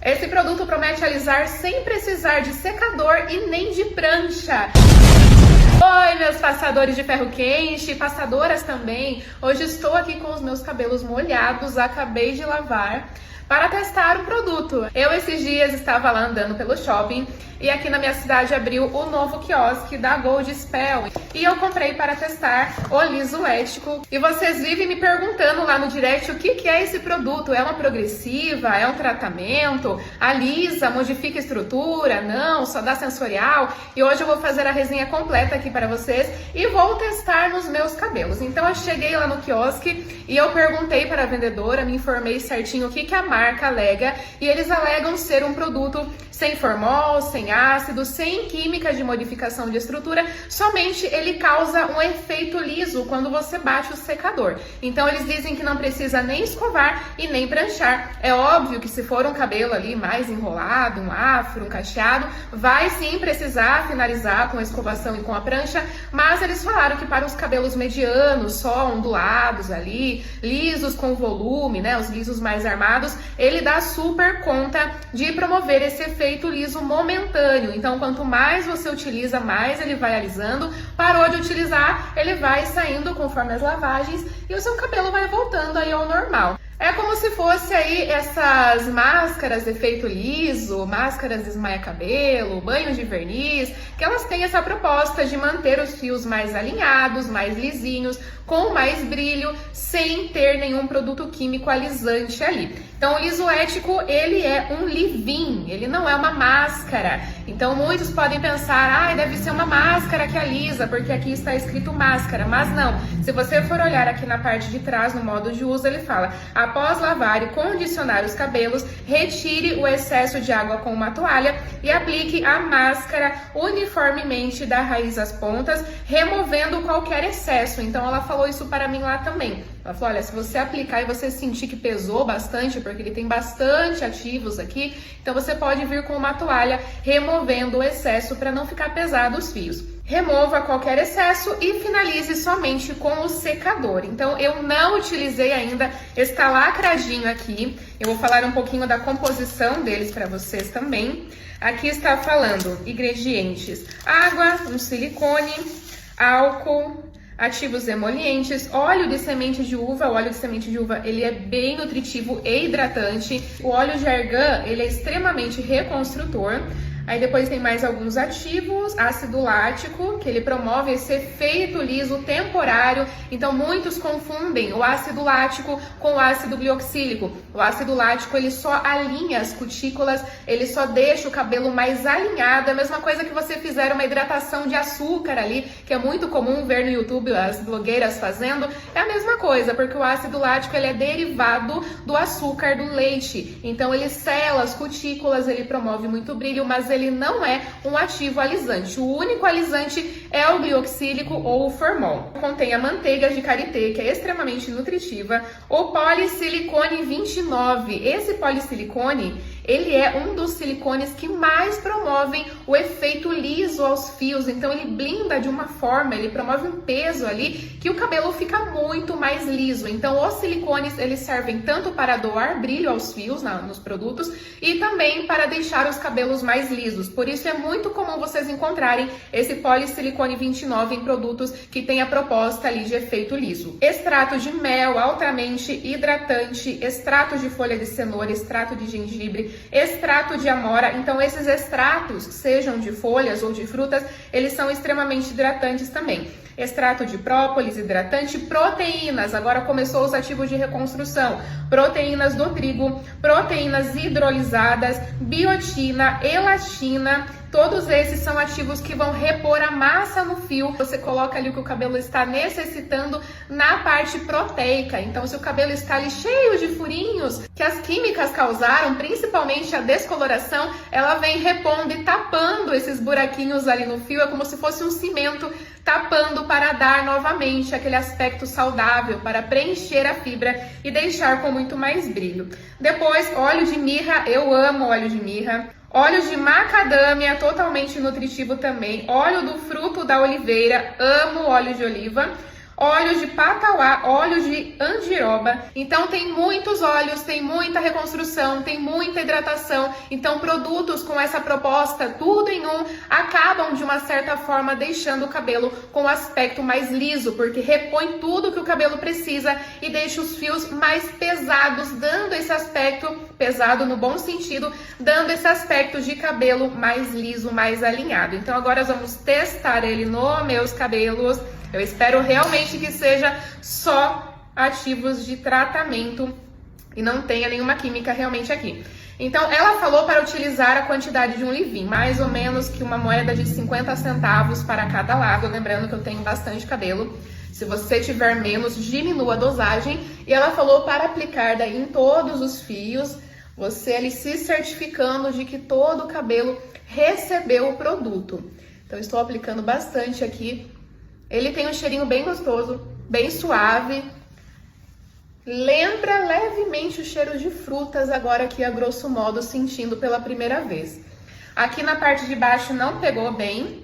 Esse produto promete alisar sem precisar de secador e nem de prancha. Oi, meus passadores de ferro quente, passadoras também. Hoje estou aqui com os meus cabelos molhados, acabei de lavar, para testar o produto. Eu esses dias estava lá andando pelo shopping e aqui na minha cidade abriu o novo quiosque da Gold Spell e eu comprei para testar o liso ético. E vocês vivem me perguntando lá no direct o que é esse produto. É uma progressiva? É um tratamento? Alisa? Modifica a estrutura? Não? Só dá sensorial? E hoje eu vou fazer a resenha completa aqui para vocês e vou testar nos meus cabelos. Então eu cheguei lá no quiosque e eu perguntei para a vendedora, me informei certinho o que a marca alega, e eles alegam ser um produto sem formol, sem ácido, sem química de modificação de estrutura, somente ele causa um efeito liso quando você bate o secador. Então eles dizem que não precisa nem escovar e nem pranchar. É óbvio que se for um cabelo ali mais enrolado, um afro, um cacheado, vai sim precisar finalizar com a escovação e com a prancha, mas eles falaram que para os cabelos medianos, só ondulados ali, lisos com volume, né, os lisos mais armados, ele dá super conta de promover esse efeito liso momentâneo. Então, quanto mais você utiliza, mais ele vai alisando. Parou de utilizar, ele vai saindo conforme as lavagens e o seu cabelo vai voltando aí ao normal. É como se fosse aí essas máscaras de efeito liso, máscaras de esmaia cabelo, banhos de verniz, que elas têm essa proposta de manter os fios mais alinhados, mais lisinhos, com mais brilho, sem ter nenhum produto químico alisante ali. Então o liso ético, ele é um leave-in, ele não é uma máscara. Então muitos podem pensar, deve ser uma máscara que alisa, porque aqui está escrito máscara, mas não. Se você for olhar aqui na parte de trás, no modo de uso, ele fala: após lavar e condicionar os cabelos, retire o excesso de água com uma toalha e aplique a máscara uniformemente da raiz às pontas, removendo qualquer excesso. Então ela falou isso para mim lá também. Ela falou: olha, se você aplicar e você sentir que pesou bastante, porque ele tem bastante ativos aqui, então você pode vir com uma toalha removendo o excesso para não ficar pesado os fios. Remova qualquer excesso e finalize somente com o secador. Então eu não utilizei ainda, está lacradinho aqui. Eu vou falar um pouquinho da composição deles para vocês também. Aqui está falando ingredientes: água, um silicone, álcool, ativos emolientes, óleo de semente de uva. O óleo de semente de uva, ele é bem nutritivo e hidratante. O óleo de argan, ele é extremamente reconstrutor. Aí depois tem mais alguns ativos, ácido lático, que ele promove esse efeito liso temporário. Então muitos confundem o ácido lático com o ácido glioxílico. O ácido lático, ele só alinha as cutículas, ele só deixa o cabelo mais alinhado. É a mesma coisa que você fizer uma hidratação de açúcar ali, que é muito comum ver no YouTube as blogueiras fazendo. É a mesma coisa, porque o ácido lático, ele é derivado do açúcar do leite. Então ele sela as cutículas, ele promove muito brilho, mas ele não é um ativo alisante. O único alisante é o glioxílico ou o formol. Contém a manteiga de karité, que é extremamente nutritiva, o polisilicone 29. Esse polisilicone, ele é um dos silicones que mais promovem o efeito liso aos fios. Então ele blinda de uma forma, ele promove um peso ali que o cabelo fica muito mais liso. Então os silicones, eles servem tanto para doar brilho aos fios nos produtos e também para deixar os cabelos mais lisos. Por isso é muito comum vocês encontrarem esse polisilicone 29 em produtos que têm a proposta ali de efeito liso. Extrato de mel, altamente hidratante, extrato de folha de cenoura, extrato de gengibre, extrato de amora. Então esses extratos, sejam de folhas ou de frutas, eles são extremamente hidratantes também. Extrato de própolis, hidratante, proteínas, agora começou os ativos de reconstrução, proteínas do trigo, proteínas hidrolisadas, biotina, elastina. Todos esses são ativos que vão repor a massa no fio. Você coloca ali o que o cabelo está necessitando na parte proteica. Então, se o cabelo está ali cheio de furinhos que as químicas causaram, principalmente a descoloração, ela vem repondo e tapando esses buraquinhos ali no fio. É como se fosse um cimento tapando para dar novamente aquele aspecto saudável, para preencher a fibra e deixar com muito mais brilho. Depois, óleo de mirra. Eu amo óleo de mirra. Óleo de macadâmia, totalmente nutritivo também. Óleo do fruto da oliveira, amo óleo de oliva. óleo de patauá, óleo de andiroba. Então tem muitos óleos, tem muita reconstrução, tem muita hidratação. Então produtos com essa proposta, tudo em um, acabam de uma certa forma deixando o cabelo com um aspecto mais liso, porque repõe tudo que o cabelo precisa e deixa os fios mais pesados, dando esse aspecto, pesado no bom sentido, dando esse aspecto de cabelo mais liso, mais alinhado. Então agora vamos testar ele nos meus cabelos. Eu espero realmente que seja só ativos de tratamento e não tenha nenhuma química realmente aqui. Então, ela falou para utilizar a quantidade de um leave-in, mais ou menos que uma moeda de 50 centavos para cada lado. Lembrando que eu tenho bastante cabelo. Se você tiver menos, diminua a dosagem. E ela falou para aplicar daí em todos os fios, você ali se certificando de que todo o cabelo recebeu o produto. Então, estou aplicando bastante aqui. Ele tem um cheirinho bem gostoso, bem suave. Lembra levemente o cheiro de frutas, agora aqui a grosso modo, sentindo pela primeira vez. Aqui na parte de baixo não pegou bem,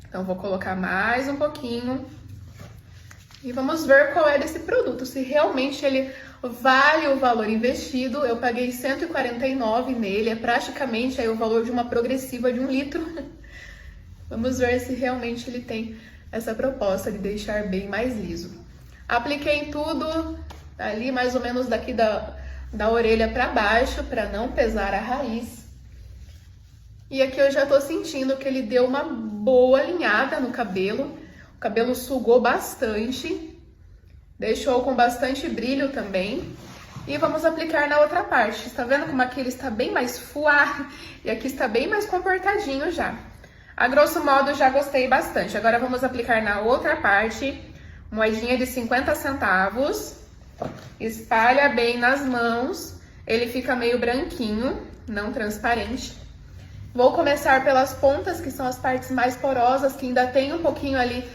então vou colocar mais um pouquinho. E vamos ver qual é desse produto, se realmente ele vale o valor investido. Eu paguei R$149 nele, é praticamente aí o valor de uma progressiva de 1 litro. Vamos ver se realmente ele tem essa proposta de deixar bem mais liso. Apliquei em tudo, ali mais ou menos daqui da orelha para baixo, para não pesar a raiz. E aqui eu já tô sentindo que ele deu uma boa alinhada no cabelo. O cabelo sugou bastante, deixou com bastante brilho também. E vamos aplicar na outra parte. Está vendo como aqui ele está bem mais fuá e aqui está bem mais comportadinho já. A grosso modo, já gostei bastante. Agora vamos aplicar na outra parte, moedinha de 50 centavos. Espalha bem nas mãos, ele fica meio branquinho, não transparente. Vou começar pelas pontas, que são as partes mais porosas, que ainda tem um pouquinho ali,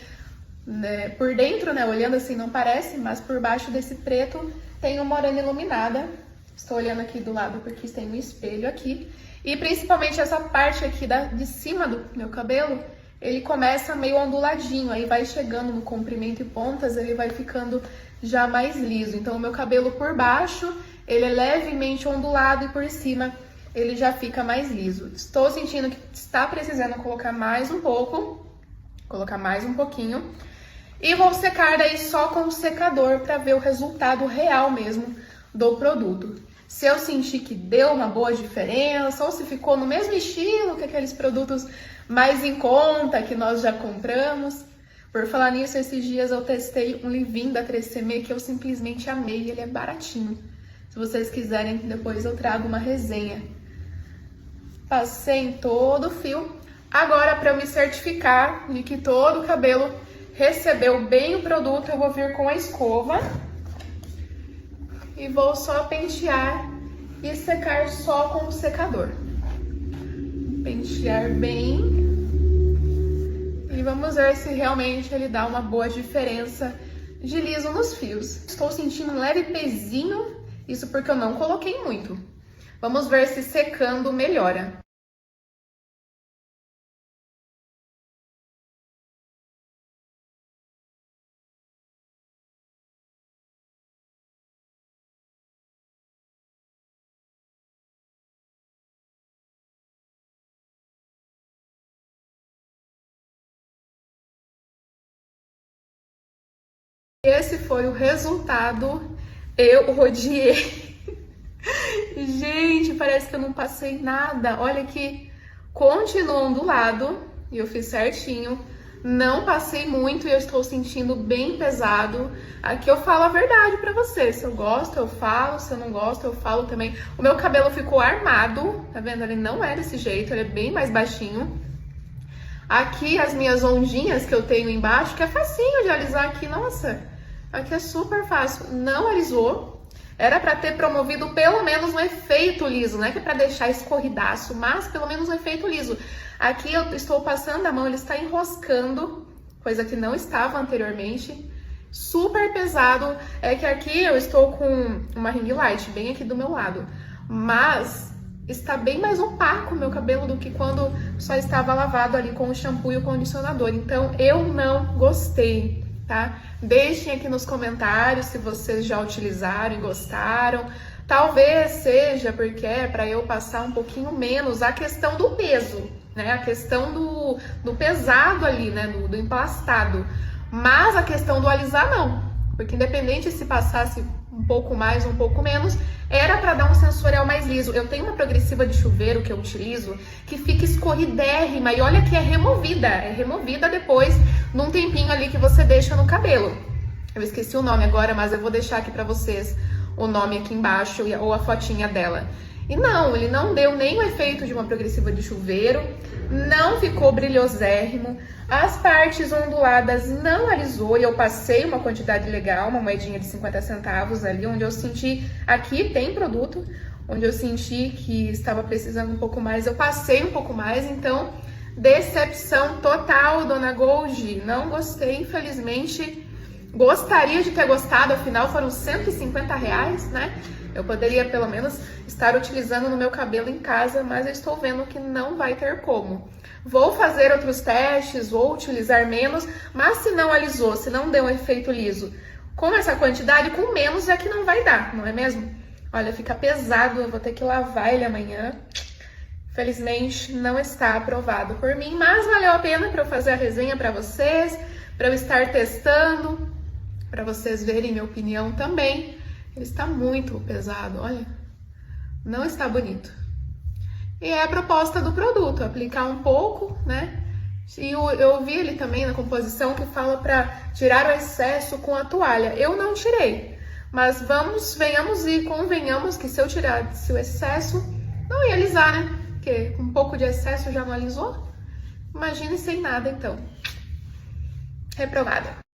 né, por dentro, né, olhando assim não parece, mas por baixo desse preto tem uma morena iluminada. Estou olhando aqui do lado porque tem um espelho aqui. E principalmente essa parte aqui de cima do meu cabelo, ele começa meio onduladinho, aí vai chegando no comprimento e pontas, ele vai ficando já mais liso. Então o meu cabelo por baixo, ele é levemente ondulado e por cima ele já fica mais liso. Estou sentindo que está precisando colocar mais um pouco, colocar mais um pouquinho. E vou secar daí só com o secador para ver o resultado real mesmo do produto. Se eu sentir que deu uma boa diferença ou se ficou no mesmo estilo que aqueles produtos mais em conta que nós já compramos. Por falar nisso, esses dias eu testei um leave-in da 3CM que eu simplesmente amei, ele é baratinho. Se vocês quiserem, depois eu trago uma resenha. Passei em todo o fio. Agora, para eu me certificar de que todo o cabelo recebeu bem o produto, eu vou vir com a escova. E vou só pentear e secar só com o secador. Pentear bem. E vamos ver se realmente ele dá uma boa diferença de liso nos fios. Estou sentindo um leve pezinho, isso porque eu não coloquei muito. Vamos ver se secando melhora. Esse foi o resultado. Eu odiei. Gente, parece que eu não passei nada. Olha aqui, continuou ondulado e eu fiz certinho. Não passei muito e eu estou sentindo bem pesado. Aqui eu falo a verdade pra vocês. Se eu gosto, eu falo. Se eu não gosto, eu falo também. O meu cabelo ficou armado, tá vendo? Ele não é desse jeito, ele é bem mais baixinho. Aqui as minhas ondinhas que eu tenho embaixo, que é facinho de alisar aqui, nossa. Aqui é super fácil, não alisou. Era pra ter promovido pelo menos um efeito liso, não é que é pra deixar escorridaço, mas pelo menos um efeito liso. Aqui eu estou passando a mão, ele está enroscando, coisa que não estava anteriormente. Super pesado, é que aqui eu estou com uma ring light bem aqui do meu lado, mas está bem mais opaco o meu cabelo do que quando só estava lavado ali com o shampoo e o condicionador. Então eu não gostei. tá? Deixem aqui nos comentários se vocês já utilizaram e gostaram. Talvez seja porque é para eu passar um pouquinho menos a questão do peso, né? A questão do pesado ali, né? Do emplastado. Mas a questão do alisar não, porque independente se passasse um pouco mais ou um pouco menos, era para dar um sensorial mais liso. Eu tenho uma progressiva de chuveiro que eu utilizo que fica escorridérrima e olha que é removida depois num tempinho ali que você deixa no cabelo. Eu esqueci o nome agora, mas eu vou deixar aqui para vocês o nome aqui embaixo ou a fotinha dela. E não, ele não deu nem o efeito de uma progressiva de chuveiro, não ficou brilhosérrimo, as partes onduladas não alisou e eu passei uma quantidade legal, uma moedinha de 50 centavos ali, onde eu senti, aqui tem produto, onde eu senti que estava precisando um pouco mais, eu passei um pouco mais, então decepção total, Dona Gold, não gostei, infelizmente. Gostaria de ter gostado, afinal foram R$150, né? Eu poderia pelo menos estar utilizando no meu cabelo em casa, mas eu estou vendo que não vai ter como. Vou fazer outros testes, vou utilizar menos, mas se não alisou, se não deu um efeito liso, com essa quantidade, com menos é que não vai dar, não é mesmo? Olha, fica pesado, eu vou ter que lavar ele amanhã. Felizmente não está aprovado por mim, mas valeu a pena para eu fazer a resenha para vocês, para eu estar testando, para vocês verem minha opinião também. Ele está muito pesado, olha, não está bonito. E é a proposta do produto, aplicar um pouco, né? E eu vi ele também na composição que fala para tirar o excesso com a toalha. Eu não tirei, mas venhamos e convenhamos que se eu tirasse o excesso, não ia alisar, né? Porque com um pouco de excesso já não alisou. Imagine sem nada, então. Reprovada.